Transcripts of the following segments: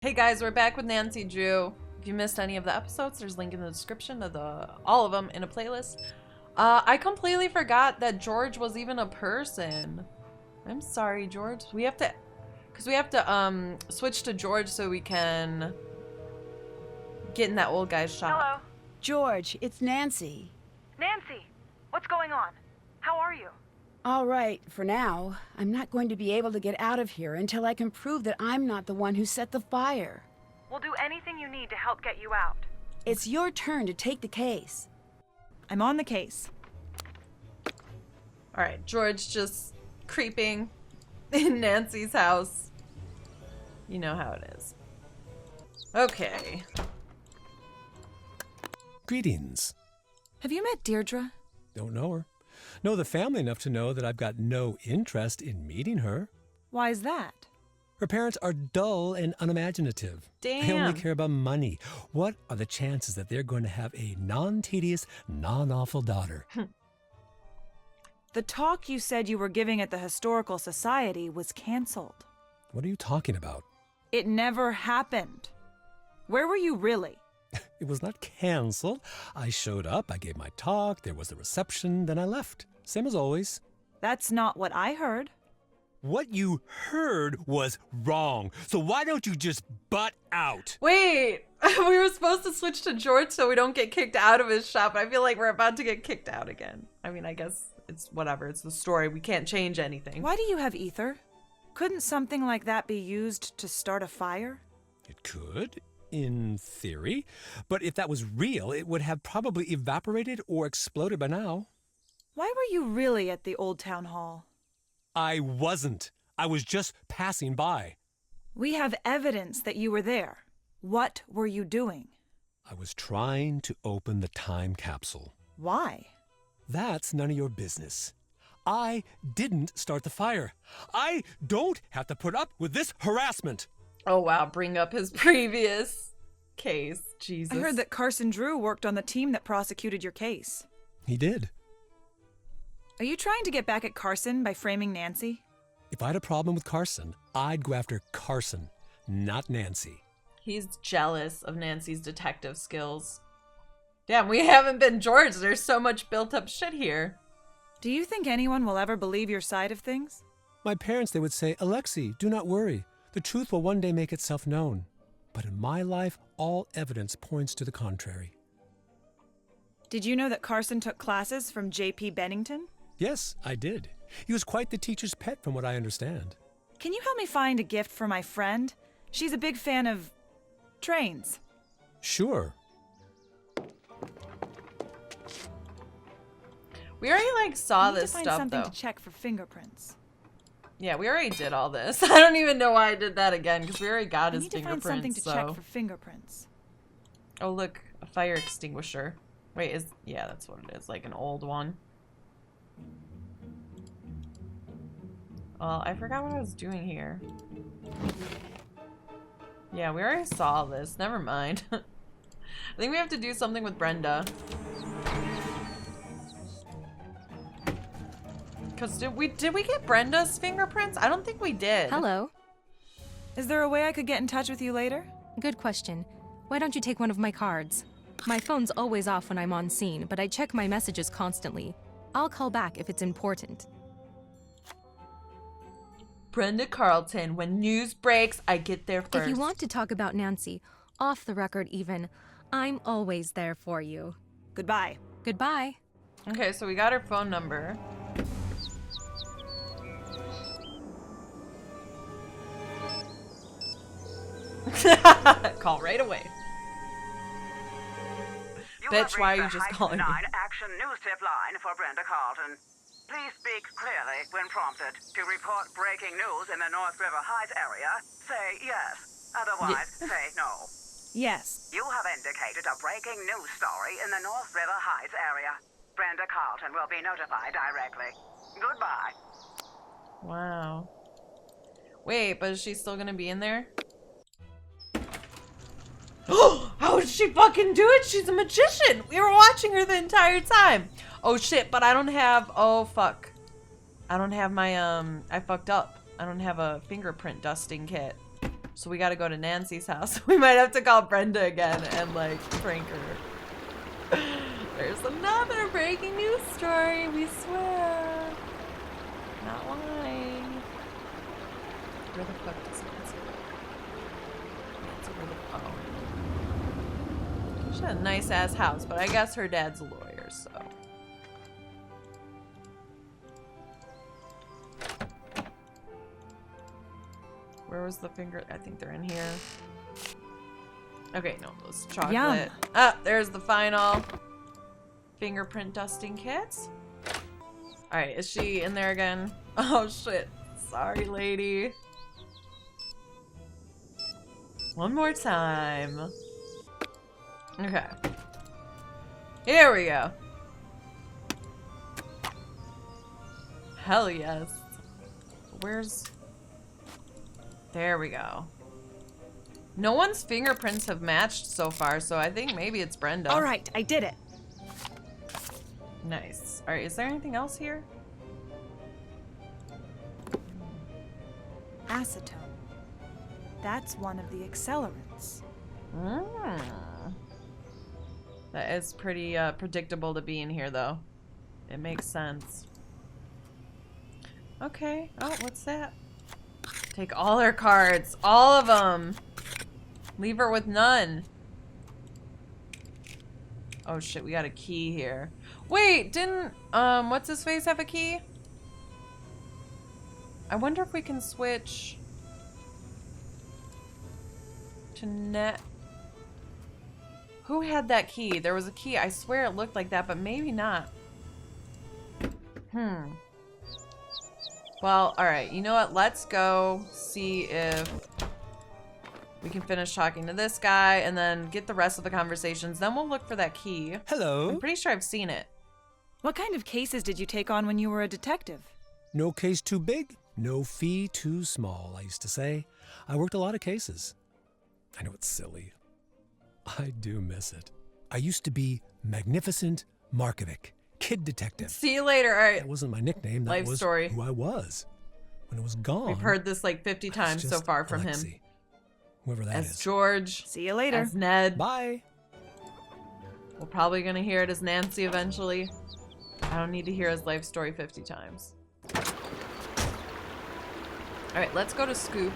Hey guys, we're back with Nancy Drew. If you missed any of the episodes, there's a link in the description of all of them in a playlist. I completely forgot that George was even a person. I'm sorry, George. We have to switch to George so we can get in that old guy's shop. Hello. George, it's Nancy. Nancy, what's going on? How are you? All right, for now. I'm not going to be able to get out of here until I can prove that I'm not the one who set the fire. We'll do anything you need to help get you out. It's your turn to take the case. I'm on the case. Alright, George just creeping in Nancy's house. You know how it is. Okay. Greetings. Have you met Deirdre? Don't know her. Know the family enough to know that I've got no interest in meeting her. Why is that? Her parents are dull and unimaginative. They Damn. only care about money. What are the chances that they're going to have a non-tedious, non-awful daughter? The talk you said you were giving at the Historical Society was canceled. What are you talking about? It never happened. Where were you really? It was not canceled. I showed up, I gave my talk, there was a reception, then I left. Same as always. That's not what I heard. What you heard was wrong. So why don't you just butt out? Wait, we were supposed to switch to George so we don't get kicked out of his shop. I feel like we're about to get kicked out again. I mean, I guess it's whatever. It's the story. We can't change anything. Why do you have ether? Couldn't something like that be used to start a fire? It could, in theory. But if that was real, it would have probably evaporated or exploded by now. Why were you really at the Old Town Hall? I wasn't. I was just passing by. We have evidence that you were there. What were you doing? I was trying to open the time capsule. Why? That's none of your business. I didn't start the fire. I don't have to put up with this harassment. Oh wow, bring up his previous case. Jesus. I heard that Carson Drew worked on the team that prosecuted your case. He did. Are you trying to get back at Carson by framing Nancy? If I had a problem with Carson, I'd go after Carson, not Nancy. He's jealous of Nancy's detective skills. Damn, we haven't been George. There's so much built up shit here. Do you think anyone will ever believe your side of things? My parents, they would say, Alexi, do not worry. The truth will one day make itself known. But in my life, all evidence points to the contrary. Did you know that Carson took classes from J.P. Bennington? Yes, I did. He was quite the teacher's pet from what I understand. Can you help me find a gift for my friend? She's a big fan of trains. Sure. We already like saw I need this to find stuff something though. to check for fingerprints. Yeah, we already did all this. I don't even know why I did that again because we already got I his need to find fingerprints. something to check for fingerprints. Oh look, a fire extinguisher. Wait, yeah, that's what it is, like an old one. Well, I forgot what I was doing here. Yeah, we already saw this. Never mind. I think we have to do something with Brenda. Cause did we get Brenda's fingerprints? I don't think we did. Hello. Is there a way I could get in touch with you later? Good question. Why don't you take one of my cards? My phone's always off when I'm on scene, but I check my messages constantly. I'll call back if it's important. Brenda Carlton, when news breaks, I get there first. If you want to talk about Nancy, off the record even, I'm always there for you. Goodbye. Goodbye. Okay, so we got her phone number. Call right away. Bitch, why are you just calling me? Action news tip line for Brenda Carlton. Please speak clearly when prompted. To report breaking news in the North River Heights area, say yes. Otherwise, say no. Yes. You have indicated a breaking news story in the North River Heights area. Brenda Carlton will be notified directly. Goodbye. Wow. Wait, but is she still gonna be in there? How did she fucking do it? She's a magician. We were watching her the entire time. Oh shit, but I don't have, oh fuck. I don't have my, I fucked up. I don't have a fingerprint dusting kit. So we gotta go to Nancy's house. We might have to call Brenda again and like prank her. There's another breaking news story, we swear. Not lying. Where the fuck does Nancy go? Nancy, where the... Oh. She had a nice ass house, but I guess her dad's a lawyer, so. Where was the finger? I think they're in here. Okay, no, those chocolate. Yum. Ah, there's the final fingerprint dusting kit. Alright, is she in there again? Oh shit. Sorry, lady. One more time. Okay. Here we go. Hell yes. Where's... There we go. No one's fingerprints have matched so far, so I think maybe it's Brenda. All right, I did it. Nice. All right, is there anything else here? Acetone. That's one of the accelerants. That is pretty predictable to be in here, though. It makes sense. Okay. Oh, what's that? Take all her cards. All of them. Leave her with none. Oh shit, we got a key here. Wait, didn't what's his face have a key? I wonder if we can switch to net. Who had that key? There was a key. I swear it looked like that, but maybe not. Well, alright, you know what? Let's go see if we can finish talking to this guy and then get the rest of the conversations. Then we'll look for that key. Hello. I'm pretty sure I've seen it. What kind of cases did you take on when you were a detective? No case too big, no fee too small, I used to say. I worked a lot of cases. I know it's silly. I do miss it. I used to be Magnificent Markovic, kid detective. See you later. All right. That wasn't my nickname. That Life was story. who I was. When it was gone, We've heard this like 50 I was times so just far from him. Alexei. Whoever that As is. George. See you later. As Ned. Bye. We're probably gonna hear it as Nancy eventually. I don't need to hear his life story 50 times. Alright, let's go to Scoop.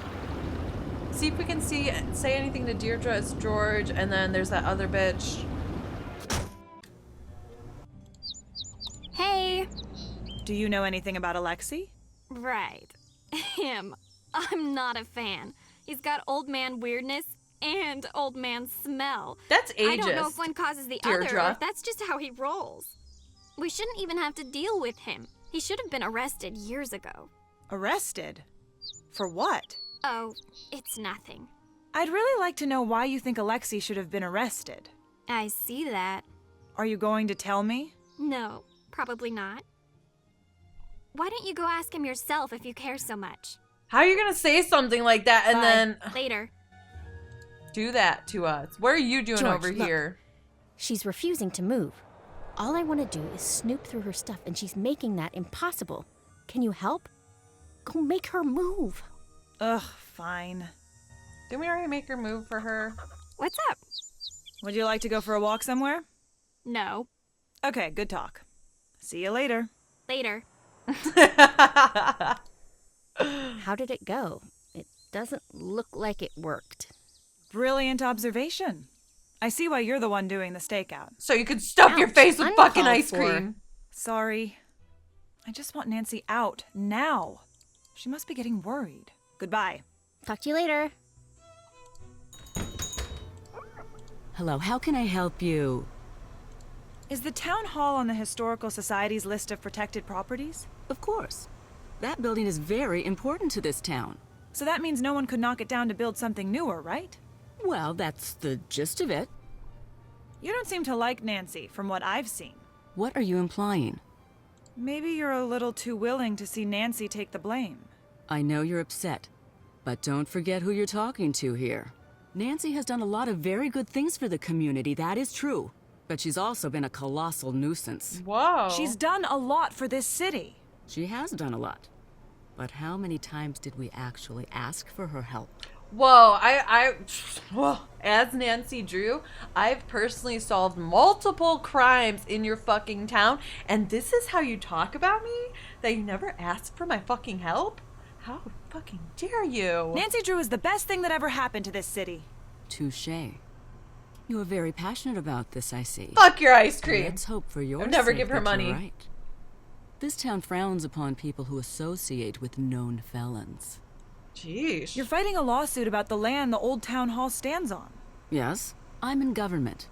See if we can say anything to Deirdre as George, and then there's that other bitch. Hey! Do you know anything about Alexei? Right. Him. I'm not a fan. He's got old man weirdness and old man smell. That's ageist. I don't know if one causes the Deirdre. other or if that's just how he rolls. We shouldn't even have to deal with him. He should have been arrested years ago. Arrested? For what? Oh, it's nothing. I'd really like to know why you think Alexei should have been arrested. I see that. Are you going to tell me? No, probably not. Why don't you go ask him yourself if you care so much? How are you gonna say something like that and Bye. then Later. do that to us? What are you doing George, over look. here? She's refusing to move. All I want to do is snoop through her stuff, and she's making that impossible. Can you help? Go make her move. Ugh, fine. Didn't we already make her move for her? What's up? Would you like to go for a walk somewhere? No. Okay, good talk. See you later. Later. How did it go? It doesn't look like it worked. Brilliant observation. I see why you're the one doing the stakeout. So you could stuff your Ouch, face with fucking uncalled ice for. cream. Sorry. I just want Nancy out, now. She must be getting worried. Goodbye. Talk to you later. Hello, how can I help you? Is the town hall on the Historical Society's list of protected properties? Of course. That building is very important to this town. So that means no one could knock it down to build something newer, right? Well, that's the gist of it. You don't seem to like Nancy, from what I've seen. What are you implying? Maybe you're a little too willing to see Nancy take the blame. I know you're upset, but don't forget who you're talking to here. Nancy has done a lot of very good things for the community, that is true. But she's also been a colossal nuisance. Whoa. She's done a lot for this city. She has done a lot. But how many times did we actually ask for her help? Whoa, well, as Nancy Drew, I've personally solved multiple crimes in your fucking town, and this is how you talk about me? That you never asked for my fucking help? How fucking dare you? Nancy Drew is the best thing that ever happened to this city. Touché. You are very passionate about this, I see. Fuck your ice cream. Let's hope for your I'd never sake give her that money. you're right. This town frowns upon people who associate with known felons. Jeez. You're fighting a lawsuit about the land the old town hall stands on. Yes, I'm in government.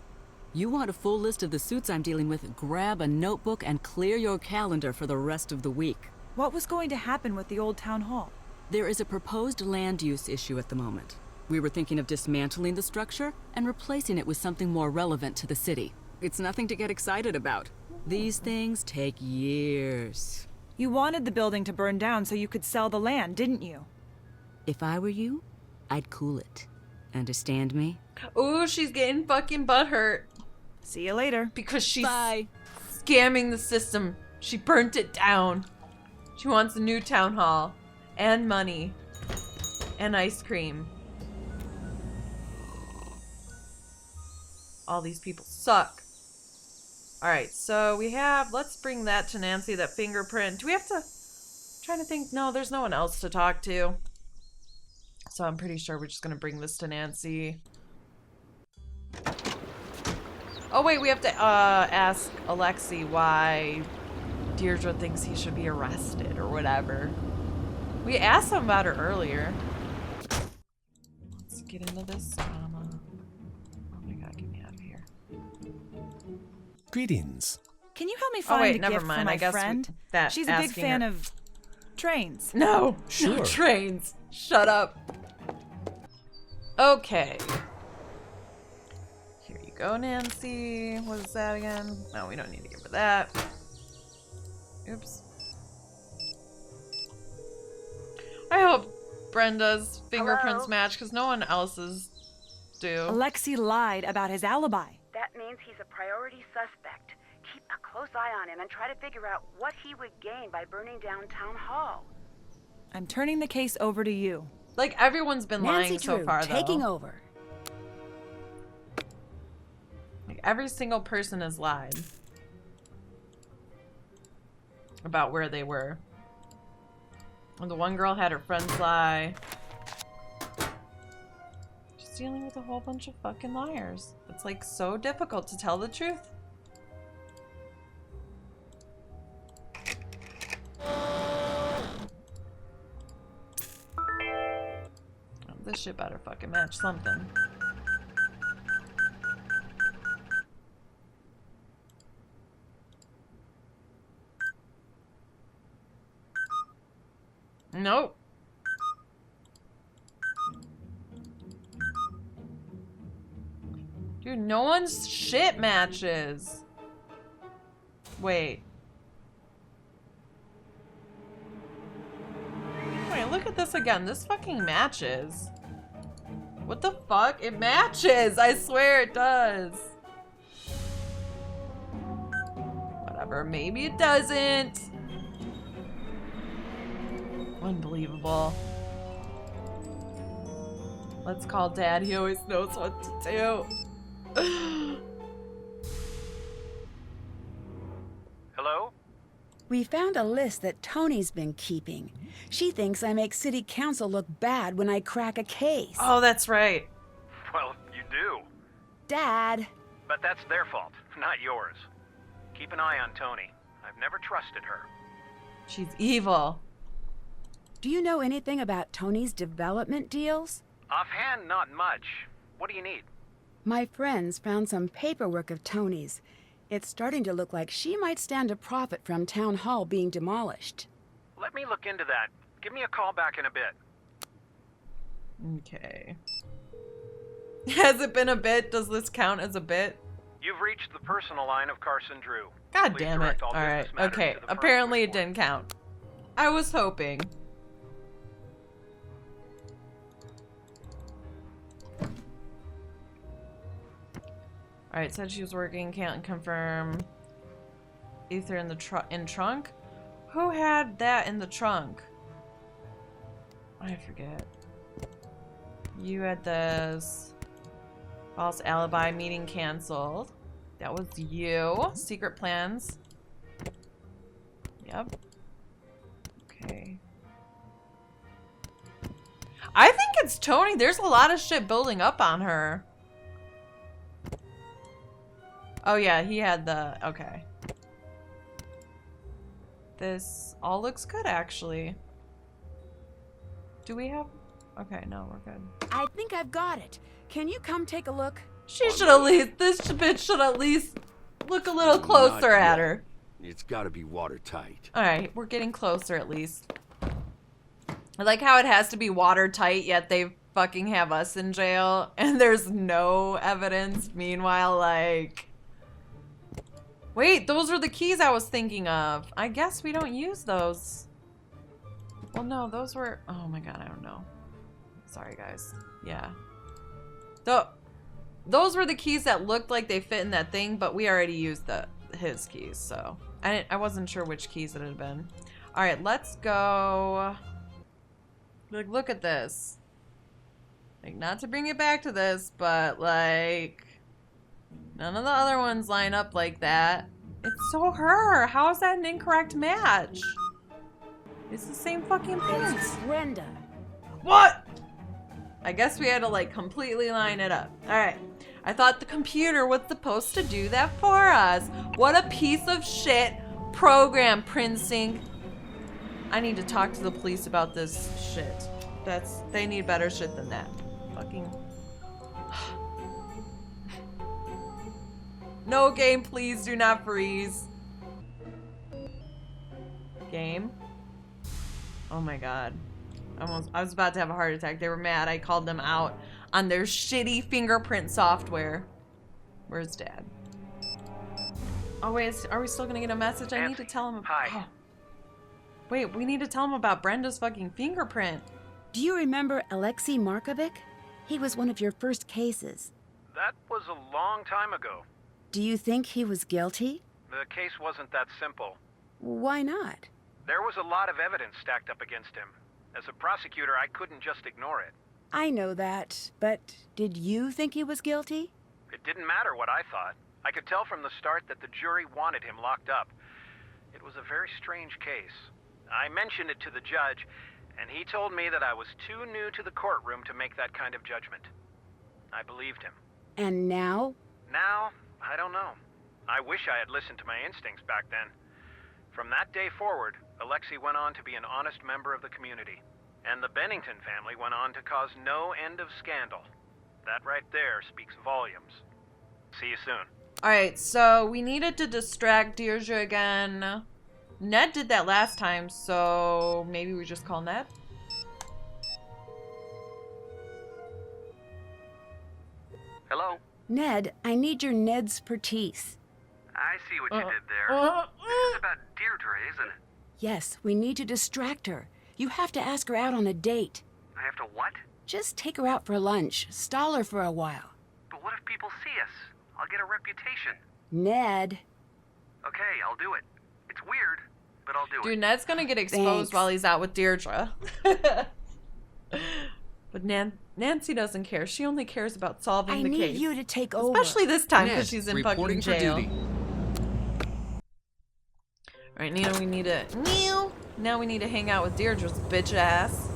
You want a full list of the suits I'm dealing with, grab a notebook and clear your calendar for the rest of the week. What was going to happen with the old town hall? There is a proposed land use issue at the moment. We were thinking of dismantling the structure and replacing it with something more relevant to the city. It's nothing to get excited about. These things take years. You wanted the building to burn down so you could sell the land, didn't you? If I were you, I'd cool it. Understand me? Ooh, she's getting fucking butthurt. See you later. Because she's Bye. scamming the system. She burnt it down. She wants a new town hall. And money. And ice cream. All these people suck. Alright, so we have... Let's bring that to Nancy, that fingerprint. Do we have to... I'm trying to think. No, there's no one else to talk to. So I'm pretty sure we're just going to bring this to Nancy. Oh, wait, we have to ask Alexei why Deirdre thinks he should be arrested or whatever. We asked him about her earlier. Let's get into this drama. Oh my god, get me out of here. Greetings. Can you help me find a never gift mind. for my I guess friend? that She's a big asking fan her- of trains. No, Sure. no trains. Shut up. Okay. Here you go, Nancy. What is that again? No, we don't need to give her that. Oops. I hope Brenda's fingerprints Hello? match, because no one else's do. Alexei lied about his alibi. That means he's a priority suspect. Keep a close eye on him and try to figure out what he would gain by burning down Town Hall. I'm turning the case over to you. Like, everyone's been Nancy lying so Drew, far, though. taking over. Like, every single person has lied about where they were. And the one girl had her friends lie. Just dealing with a whole bunch of fucking liars. It's like so difficult to tell the truth. Oh, this shit better fucking match something. Nope. Dude, no one's shit matches. Wait. Wait, look at this again. This fucking matches. What the fuck? It matches! I swear it does. Whatever, maybe it doesn't. Unbelievable. Let's call Dad. He always knows what to do. Hello? We found a list that Tony's been keeping. She thinks I make city council look bad when I crack a case. Oh, that's right. Well, you do. Dad. But that's their fault, not yours. Keep an eye on Tony. I've never trusted her. She's evil. Do you know anything about Tony's development deals? Offhand, not much. What do you need? My friends found some paperwork of Tony's. It's starting to look like she might stand to profit from Town Hall being demolished. Let me look into that. Give me a call back in a bit. Okay. Has it been a bit? Does this count as a bit? You've reached the personal line of Carson Drew. God Please damn it. direct all Alright, business matters okay. to the firm Apparently it switchboard. didn't count. I was hoping. Alright, said she was working, can't confirm. Ether in the trunk? Who had that in the trunk? I forget. You had this. False alibi, meeting canceled. That was you. Secret plans. Yep. Okay. I think it's Tony. There's a lot of shit building up on her. Oh yeah, he had the... Okay. This all looks good, actually. Do we have... Okay, no, we're good. I think I've got it. Can you come take a look? She should at least... This bitch should at least look a little closer at her. It's gotta be watertight. Alright, we're getting closer at least. I like how it has to be watertight, yet they fucking have us in jail, and there's no evidence. Meanwhile, like... Wait, those were the keys I was thinking of. I guess we don't use those. Well, no, those were... Oh my god, I don't know. Sorry, guys. Yeah. Those were the keys that looked like they fit in that thing, but we already used his keys, so... I wasn't sure which keys it had been. Alright, let's go... Like, look at this. Like, not to bring it back to this, but, like... None of the other ones line up like that. It's so her. How is that an incorrect match? It's the same fucking thing. It's Brenda. What? I guess we had to, like, completely line it up. Alright. I thought the computer was supposed to do that for us. What a piece of shit program, Princing. I need to talk to the police about this shit. They need better shit than that. Fucking... No game, please do not freeze. Game? Oh my god. I was about to have a heart attack. They were mad. I called them out on their shitty fingerprint software. Where's Dad? Oh wait, are we still gonna get a message? I need to tell him. Hi. Oh. Wait, we need to tell him about Brenda's fucking fingerprint. Do you remember Alexei Markovic? He was one of your first cases. That was a long time ago. Do you think he was guilty? The case wasn't that simple. Why not? There was a lot of evidence stacked up against him. As a prosecutor, I couldn't just ignore it. I know that, but did you think he was guilty? It didn't matter what I thought. I could tell from the start that the jury wanted him locked up. It was a very strange case. I mentioned it to the judge, and he told me that I was too new to the courtroom to make that kind of judgment. I believed him. And now? Now, I don't know. I wish I had listened to my instincts back then. From that day forward, Alexei went on to be an honest member of the community. And the Bennington family went on to cause no end of scandal. That right there speaks volumes. See you soon. Alright, so we needed to distract Deirdre again. Ned did that last time, so maybe we just call Ned? Hello? Ned, I need your Ned's expertise. I see what you did there. This is about Deirdre, isn't it? Yes, we need to distract her. You have to ask her out on a date. I have to what? Just take her out for lunch. Stall her for a while. But what if people see us? I'll get a reputation. Ned. Okay, I'll do it. It's weird, but I'll do it. Dude, Ned's gonna get exposed Thanks. while he's out with Deirdre. But Nancy doesn't care. She only cares about solving the case. I need you to take over. Especially this time because Ned, she's in reporting fucking for jail. duty. Alright, now we need to... Now we need to hang out with Deirdre's bitch ass.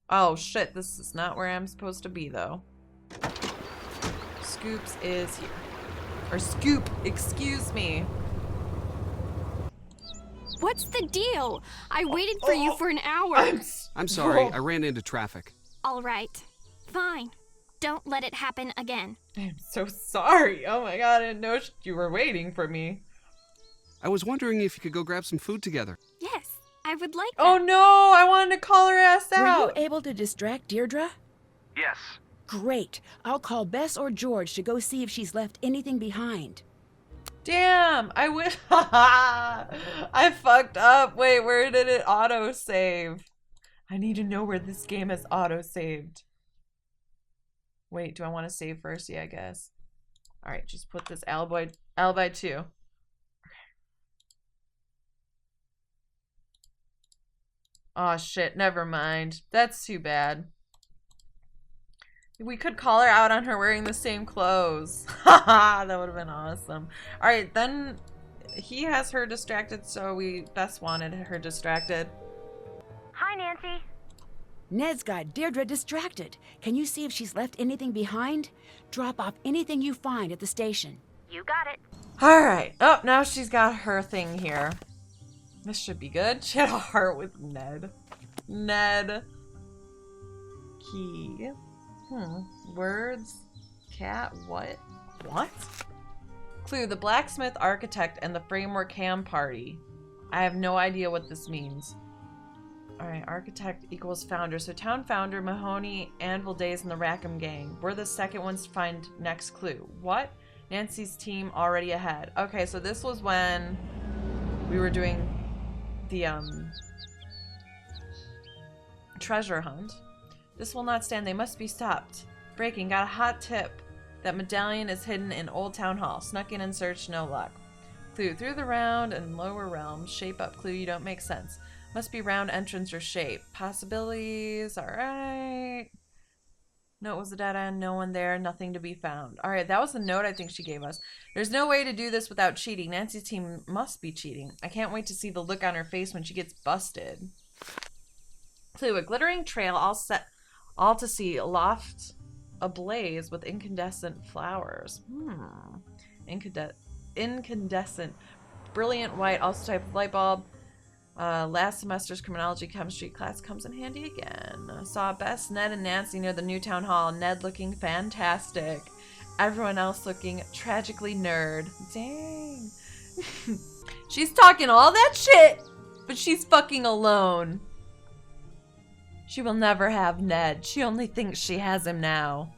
Oh shit, this is not where I'm supposed to be though. Scoops is here. Or Scoop, excuse me. What's the deal? I waited for you for an hour. I'm sorry, I ran into traffic. All right. Fine. Don't let it happen again. I'm so sorry. Oh my god, I didn't know you were waiting for me. I was wondering if you could go grab some food together. Yes, I would like that. Oh no, I wanted to call her ass Were out. you able to distract Deirdre? Yes. Great. I'll call Bess or George to go see if she's left anything behind. Damn, I wish. I fucked up. Wait, where did it auto save? I need to know where this game is auto saved. Wait, do I want to save first? Yeah, I guess. All right, just put this Alibi 2. Oh shit, never mind. That's too bad. We could call her out on her wearing the same clothes. Haha, that would have been awesome. Alright, then he has her distracted, so we best wanted her distracted. Hi, Nancy. Ned's got Deirdre distracted. Can you see if she's left anything behind? Drop off anything you find at the station. You got it. Alright. Oh, now she's got her thing here. This should be good. She had a heart with Ned. Ned. Key. Words. Cat. What? What? Clue. The blacksmith, architect, and the framework ham party. I have no idea what this means. Alright, architect equals founder. So town founder, Mahoney, Anvil Days, and the Rackham gang. We're the second ones to find next clue. What? Nancy's team already ahead. Okay, so this was when we were doing the treasure hunt. This will not stand. They must be stopped. Breaking. Got a hot tip. That medallion is hidden in Old Town Hall. Snuck in and searched. No luck. Clue. Through the round and lower realms. Shape up. Clue. You don't make sense. Must be round entrance or shape. Possibilities. Alright. Note was a dead end. No one there. Nothing to be found. Alright, that was the note I think she gave us. There's no way to do this without cheating. Nancy's team must be cheating. I can't wait to see the look on her face when she gets busted. Clue. A glittering trail all to see. Aloft ablaze with incandescent flowers. Incandescent. Brilliant white. Also type of light bulb. Last semester's criminology chemistry class comes in handy again. Saw Bess, Ned, and Nancy near the new town hall. Ned looking fantastic. Everyone else looking tragically nerd. Dang. She's talking all that shit, but she's fucking alone. She will never have Ned. She only thinks she has him now.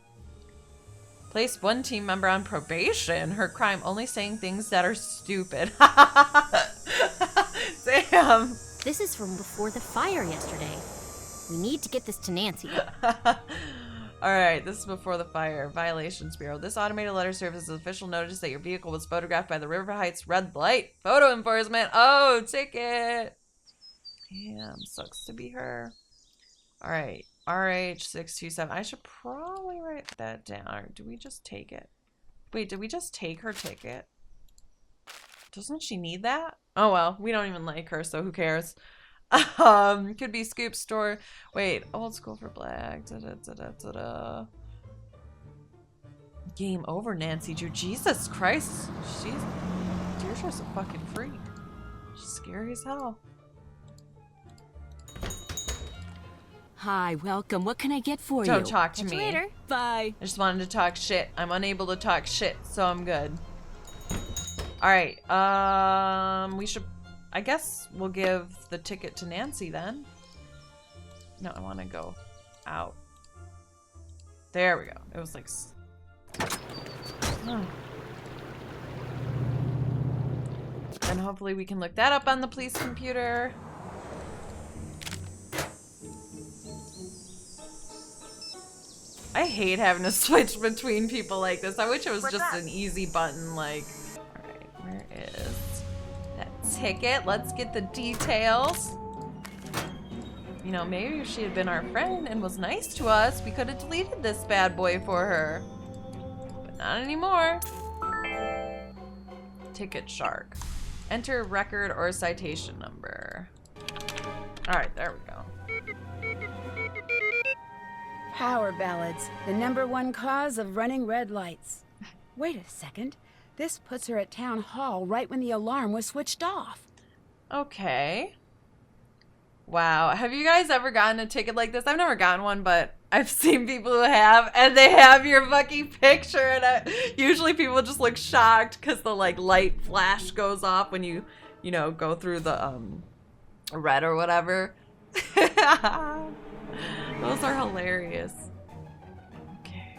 Placed one team member on probation. Her crime only saying things that are stupid. Damn. This is from before the fire yesterday. We need to get this to Nancy. Alright, this is before the fire. Violations Bureau. This automated letter serves as an official notice that your vehicle was photographed by the River Heights red light. Photo enforcement. Oh, ticket. Damn, sucks to be her. Alright. RH627. I should probably write that down. Or do we just take it? Wait, did we just take her ticket? Doesn't she need that? Oh well, we don't even like her, so who cares? Could be Scoop Store. Wait, old school for black. Game over, Nancy Drew. Jesus Christ. Deirdre's a fucking freak. She's scary as hell. Hi, welcome. What can I get for you? Don't talk to Catch me. you later. Bye. I just wanted to talk shit. I'm unable to talk shit, so I'm good. Alright, we should... I guess we'll give the ticket to Nancy then. No, I want to go out. There we go. It was like... Oh. And hopefully we can look that up on the police computer. I hate having to switch between people like this. I wish it was just an easy button, like... Alright, where is that ticket? Let's get the details. You know, maybe if she had been our friend and was nice to us, we could have deleted this bad boy for her. But not anymore. Ticket shark. Enter record or citation number. Alright, there we go. Power ballads, the #1 cause of running red lights. Wait a second. This puts her at town hall right when the alarm was switched off. Okay. Wow. Have you guys ever gotten a ticket like this? I've never gotten one, but I've seen people who have, and they have your fucking picture, and usually people just look shocked because the like light flash goes off when you know, go through the red or whatever. Those are hilarious. Okay.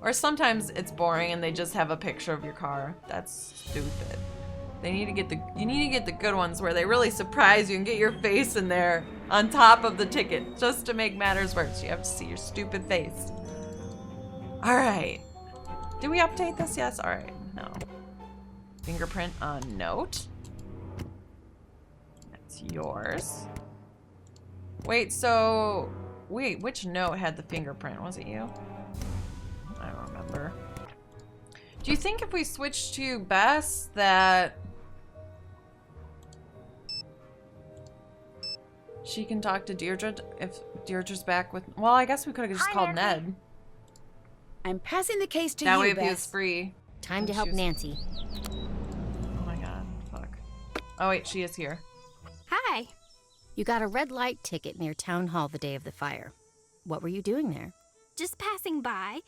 Or sometimes it's boring and they just have a picture of your car. That's stupid. You need to get the good ones where they really surprise you and get your face in there on top of the ticket. Just to make matters worse, you have to see your stupid face. Alright. Did we update this? Yes? Alright. No. Fingerprint on note. That's yours. Wait, so... Wait, which note had the fingerprint? Was it you? I don't remember. Do you think if we switch to Bess that... she can talk to Deirdre if Deirdre's back with... Well, I guess we could have just called Ned. I'm passing the case to that you, way if Bess. he was free. Time to help Nancy. Oh my god, fuck. Oh wait, she is here. Hi. You got a red light ticket near Town Hall the day of the fire. What were you doing there? Just passing by.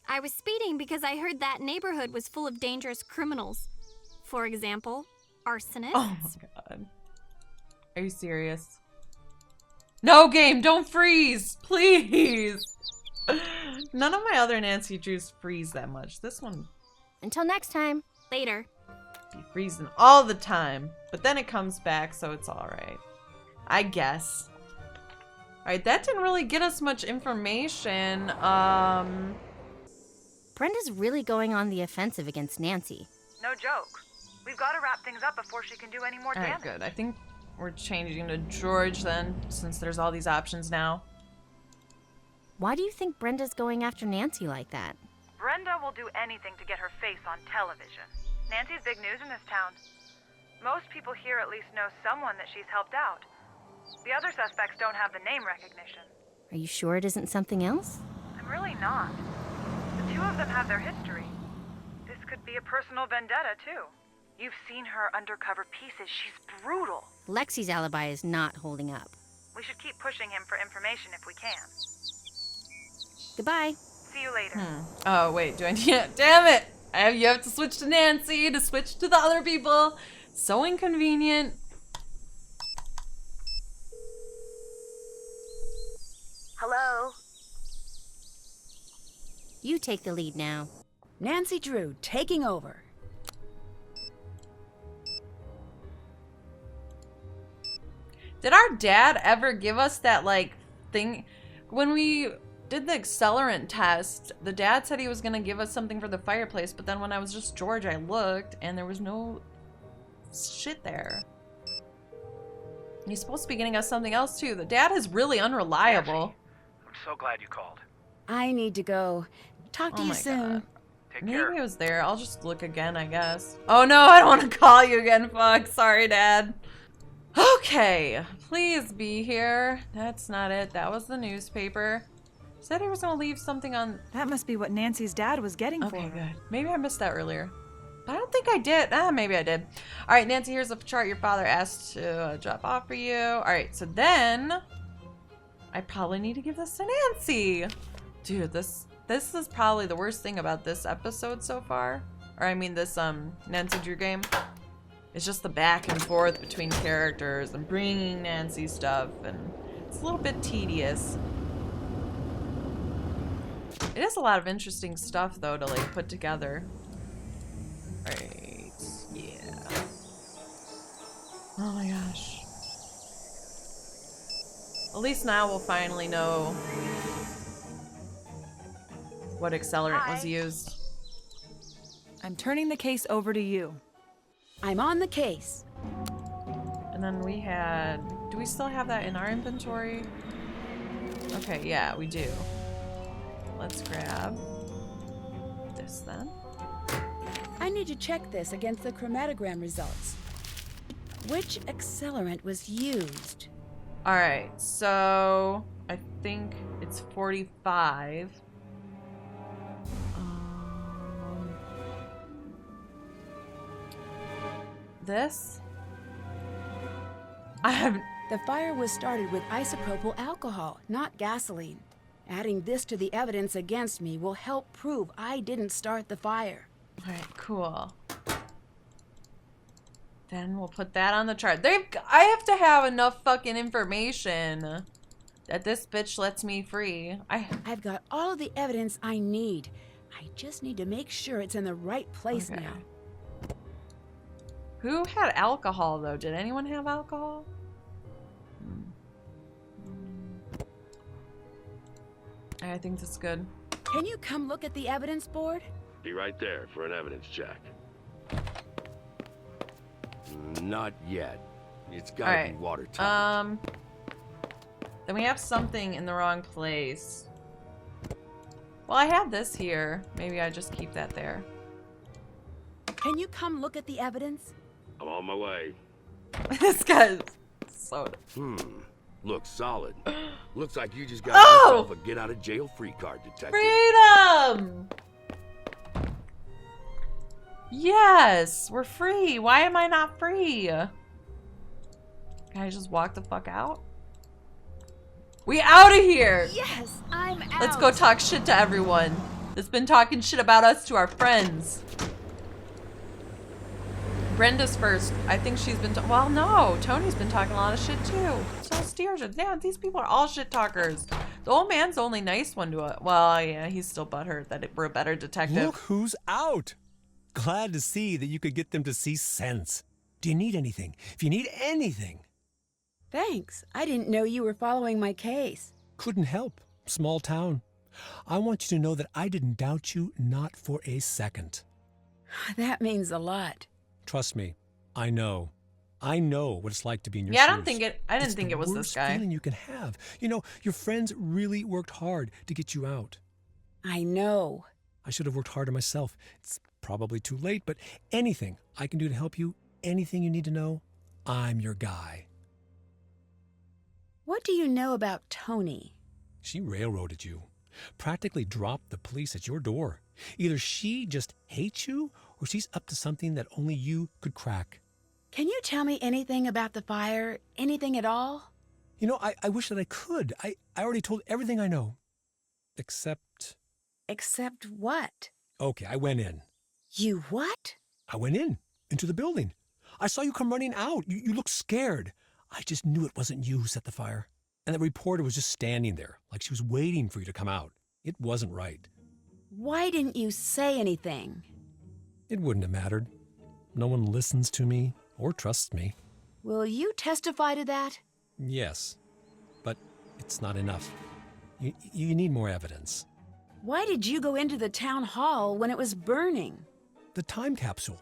I was speeding because I heard that neighborhood was full of dangerous criminals. For example, arsonists. Oh my god. Are you serious? No, game, don't freeze! Please! None of my other Nancy Drews freeze that much. This one... Until next time. Later. Be freezing all the time. But then it comes back, so it's alright. I guess. Alright, that didn't really get us much information. Brenda's really going on the offensive against Nancy. No joke. We've got to wrap things up before she can do any more Alright, damage. good. I think we're changing to George then, since there's all these options now. Why do you think Brenda's going after Nancy like that? Brenda will do anything to get her face on television. Nancy's big news in this town. Most people here at least know someone that she's helped out. The other suspects don't have the name recognition. Are you sure it isn't something else? I'm really not. The two of them have their history. This could be a personal vendetta, too. You've seen her undercover pieces. She's brutal. Lexi's alibi is not holding up. We should keep pushing him for information if we can. Goodbye. See you later. Oh, wait, do I need it? Damn it! You have to switch to Nancy to switch to the other people. So inconvenient. Hello? You take the lead now. Nancy Drew, taking over. Did our dad ever give us that, like, thing? When we did the accelerant test, the dad said he was going to give us something for the fireplace, but then when I was just George, I looked, and there was no shit there. He's supposed to be getting us something else, too. The dad is really unreliable. Nancy, I'm so glad you called. I need to go. Talk to Oh you my soon. God. Take Maybe care. it was there. I'll just look again, I guess. Oh no, I don't want to call you again. Fuck. Sorry, Dad. Okay. Please be here. That's not it. That was the newspaper. Said he was going to leave something on... That must be what Nancy's dad was getting for Okay, her. good. Maybe I missed that earlier. But I don't think I did. Maybe I did. All right, Nancy, here's a chart your father asked to drop off for you. All right, so then... I probably need to give this to Nancy. Dude, this is probably the worst thing about this episode so far. Or I mean this Nancy Drew game. It's just the back and forth between characters and bringing Nancy stuff, and it's a little bit tedious. It is a lot of interesting stuff though to like put together. Right, yeah. Oh my gosh. At least now we'll finally know what accelerant was used. I'm turning the case over to you. I'm on the case. And then we had... Do we still have that in our inventory? Okay, yeah, we do. Let's grab this then. I need to check this against the chromatogram results. Which accelerant was used? Alright, so... I think it's 45. This? I have... The fire was started with isopropyl alcohol, not gasoline. Adding this to the evidence against me will help prove I didn't start the fire. Alright, cool. Then we'll put that on the chart. I have to have enough fucking information that this bitch lets me free. I've got all of the evidence I need. I just need to make sure it's in the right place now. Who had alcohol, though? Did anyone have alcohol? I think that's good. Can you come look at the evidence board? Be right there for an evidence check. Not yet. It's gotta be watertight. Then we have something in the wrong place. Well, I have this here. Maybe I just keep that there. Can you come look at the evidence? I'm on my way. This guy's so... Looks solid. Looks like you just got yourself a get-out-of-jail-free card, detective. Freedom! Yes, we're free. Why am I not free? Can I just walk the fuck out? We out of here! Yes, I'm out. Let's go talk shit to everyone that's been talking shit about us to our friends. Brenda's first. I think she's been... well, no. Tony's been talking a lot of shit, too. So is Deirdre. Damn, these people are all shit talkers. The old man's the only nice one to it. Well, yeah, he's still butthurt that we're a better detective. Look who's out. Glad to see that you could get them to see sense. Do you need anything? If you need anything. Thanks. I didn't know you were following my case. Couldn't help. Small town. I want you to know that I didn't doubt you, not for a second. That means a lot. Trust me, I know. I know what it's like to be in your Yeah, shoes. I didn't think it was this It's the guy. worst feeling you can have. You know, your friends really worked hard to get you out. I know. I should have worked harder myself. It's probably too late, but anything I can do to help you, anything you need to know, I'm your guy. What do you know about Tony? She railroaded you. Practically dropped the police at your door. Either she just hates you, or she's up to something that only you could crack. Can you tell me anything about the fire? Anything at all? You know, I wish that I could. I already told everything I know. Except... Except what? Okay, I went in. You what? I went into the building. I saw you come running out. You looked scared. I just knew it wasn't you who set the fire. And the reporter was just standing there, like she was waiting for you to come out. It wasn't right. Why didn't you say anything? It wouldn't have mattered. No one listens to me or trusts me. Will you testify to that? Yes, but it's not enough. You need more evidence. Why did you go into the town hall when it was burning? The time capsule.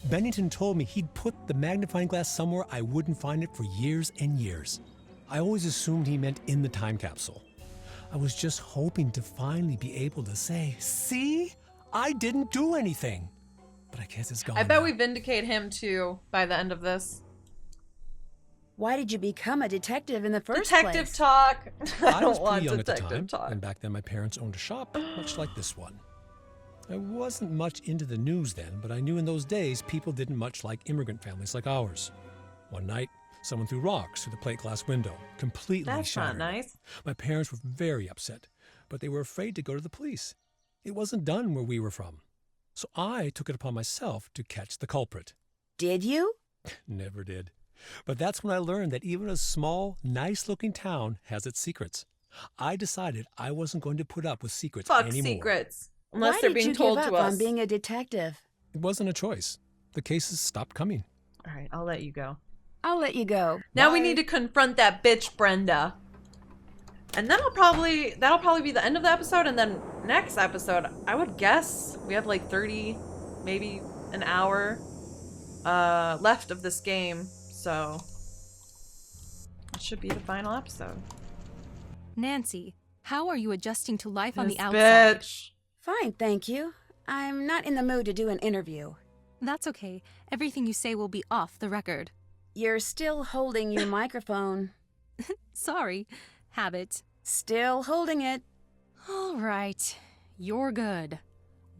Bennington told me he'd put the magnifying glass somewhere I wouldn't find it for years and years. I always assumed he meant in the time capsule. I was just hoping to finally be able to say, see, I didn't do anything. But I guess it's gone. I bet now. we vindicate him too by the end of this. Why did you become a detective in the first Detective place? talk. I was don't want pretty young at the detective time, talk. and back then my parents owned a shop, much like this one. I wasn't much into the news then, but I knew in those days people didn't much like immigrant families like ours. One night, someone threw rocks through the plate glass window, completely That's not shattered. nice. My parents were very upset, but they were afraid to go to the police. It wasn't done where we were from. So I took it upon myself to catch the culprit. Did you? Never did. But that's when I learned that even a small, nice-looking town has its secrets. I decided I wasn't going to put up with secrets Fuck anymore. secrets. Unless Why they're did being you told give to up us. on being a detective? It wasn't a choice. The cases stopped coming. All right, I'll let you go. I'll let you go. Now we Bye. need to confront that bitch Brenda. And then that'll probably be the end of the episode, and then next episode, I would guess we have like 30, maybe an hour left of this game. So it should be the final episode. Nancy, how are you adjusting to life on This the outside? bitch. Fine, thank you. I'm not in the mood to do an interview. That's okay. Everything you say will be off the record. You're still holding your microphone. Sorry. Habit. Still holding it. All right. You're good.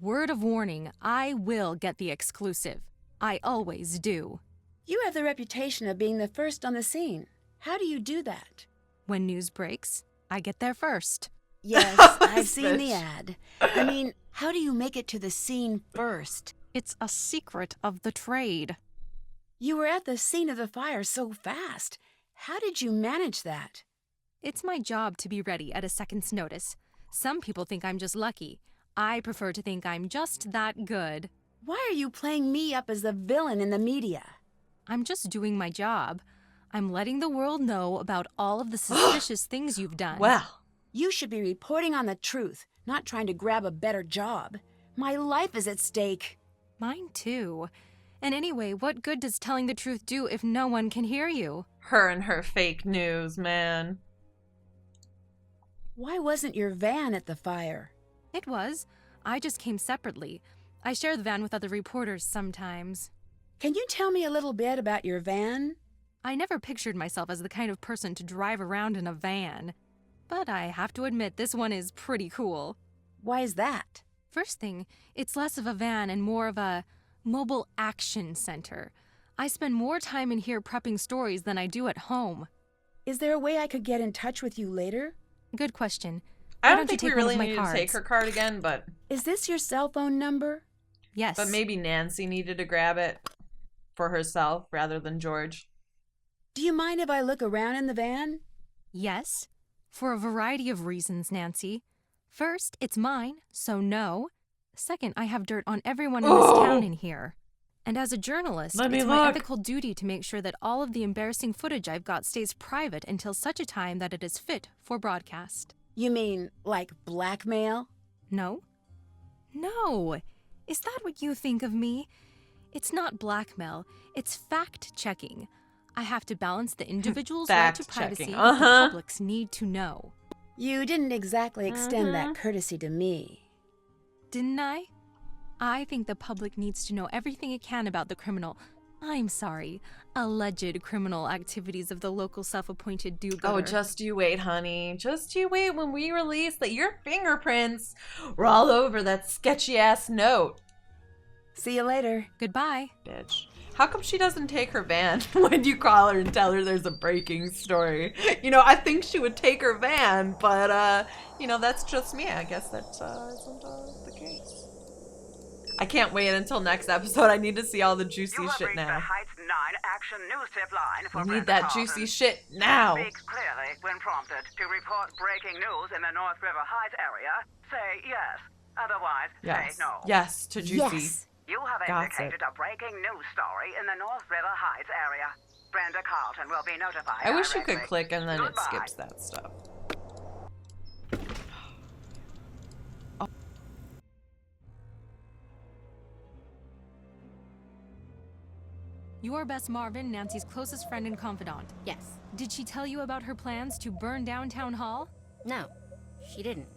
Word of warning, I will get the exclusive. I always do. You have the reputation of being the first on the scene. How do you do that? When news breaks, I get there first. Yes, I've seen the ad. I mean, how do you make it to the scene first? It's a secret of the trade. You were at the scene of the fire so fast. How did you manage that? It's my job to be ready at a second's notice. Some people think I'm just lucky. I prefer to think I'm just that good. Why are you playing me up as the villain in the media? I'm just doing my job. I'm letting the world know about all of the suspicious things you've done. Well. You should be reporting on the truth, not trying to grab a better job. My life is at stake. Mine too. And anyway, what good does telling the truth do if no one can hear you? Her and her fake news, man. Why wasn't your van at the fire? It was. I just came separately. I share the van with other reporters sometimes. Can you tell me a little bit about your van? I never pictured myself as the kind of person to drive around in a van. But I have to admit, this one is pretty cool. Why is that? First thing, it's less of a van and more of a mobile action center. I spend more time in here prepping stories than I do at home. Is there a way I could get in touch with you later? Good question. I don't think we really need to take her card again, but... Is this your cell phone number? Yes. But maybe Nancy needed to grab it for herself rather than George. Do you mind if I look around in the van? Yes. For a variety of reasons, Nancy. First, it's mine, so no. Second, I have dirt on everyone in this town in here. And as a journalist, it's my ethical duty to make sure that all of the embarrassing footage I've got stays private until such a time that it is fit for broadcast. You mean, like blackmail? No. No. Is that what you think of me? It's not blackmail. It's fact-checking. I have to balance the individual's right to privacy with the public's need to know. You didn't exactly extend that courtesy to me. Didn't I? I think the public needs to know everything it can about the alleged criminal activities of the local self-appointed do-gooder. Oh, just you wait, honey. Just you wait when we release that your fingerprints were all over that sketchy-ass note. See you later. Goodbye. Bitch. How come she doesn't take her van when you call her and tell her there's a breaking story? You know, I think she would take her van, but, you know, that's just me. I guess that isn't the case. I can't wait until next episode. I need to see all the juicy shit now. The Heights 9 action news tip line for We need Brenda that Carlton. juicy shit now. Speak clearly when prompted. To report breaking news in the North River Heights area, say yes. Otherwise, Yes. say no. Yes to juicy. Yes. You have indicated a breaking news story in the North River Heights area. Brenda Carlton will be notified. I wish you could directly. click and then Goodbye. it skips that stuff. Your Bess Marvin, Nancy's closest friend and confidant. Yes. Did she tell you about her plans to burn down Town Hall? No, she didn't.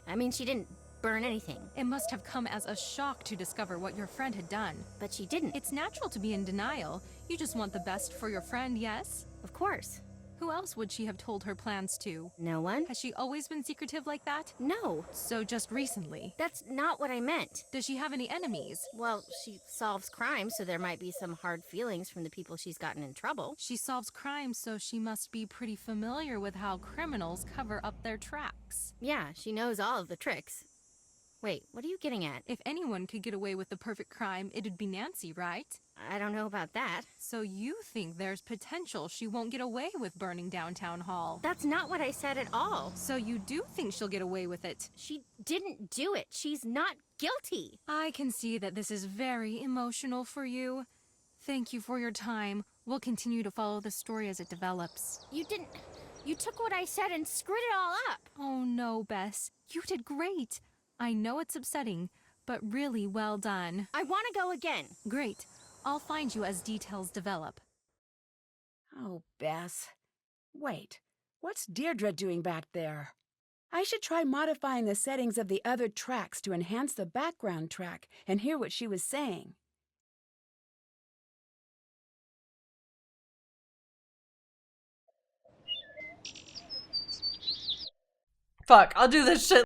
I mean, she didn't burn anything. It must have come as a shock to discover what your friend had done. But she didn't. It's natural to be in denial. You just want the best for your friend, yes? Of course. Who else would she have told her plans to? No one? Has she always been secretive like that? No. So just recently? That's not what I meant. Does she have any enemies? Well, she solves crimes, so there might be some hard feelings from the people she's gotten in trouble. She solves crimes, so she must be pretty familiar with how criminals cover up their tracks. Yeah, she knows all of the tricks. Wait, what are you getting at? If anyone could get away with the perfect crime, it'd be Nancy, right? I don't know about that. So you think there's potential she won't get away with burning down Town Hall? That's not what I said at all. So you do think she'll get away with it? She didn't do it. She's not guilty. I can see that this is very emotional for you. Thank you for your time. We'll continue to follow the story as it develops. You didn't... You took what I said and screwed it all up. Oh no, Bess. You did great. I know it's upsetting, but really well done. I want to go again. Great. I'll find you as details develop. Oh, Bess. Wait, what's Deirdre doing back there? I should try modifying the settings of the other tracks to enhance the background track and hear what she was saying. Fuck, I'll do this shit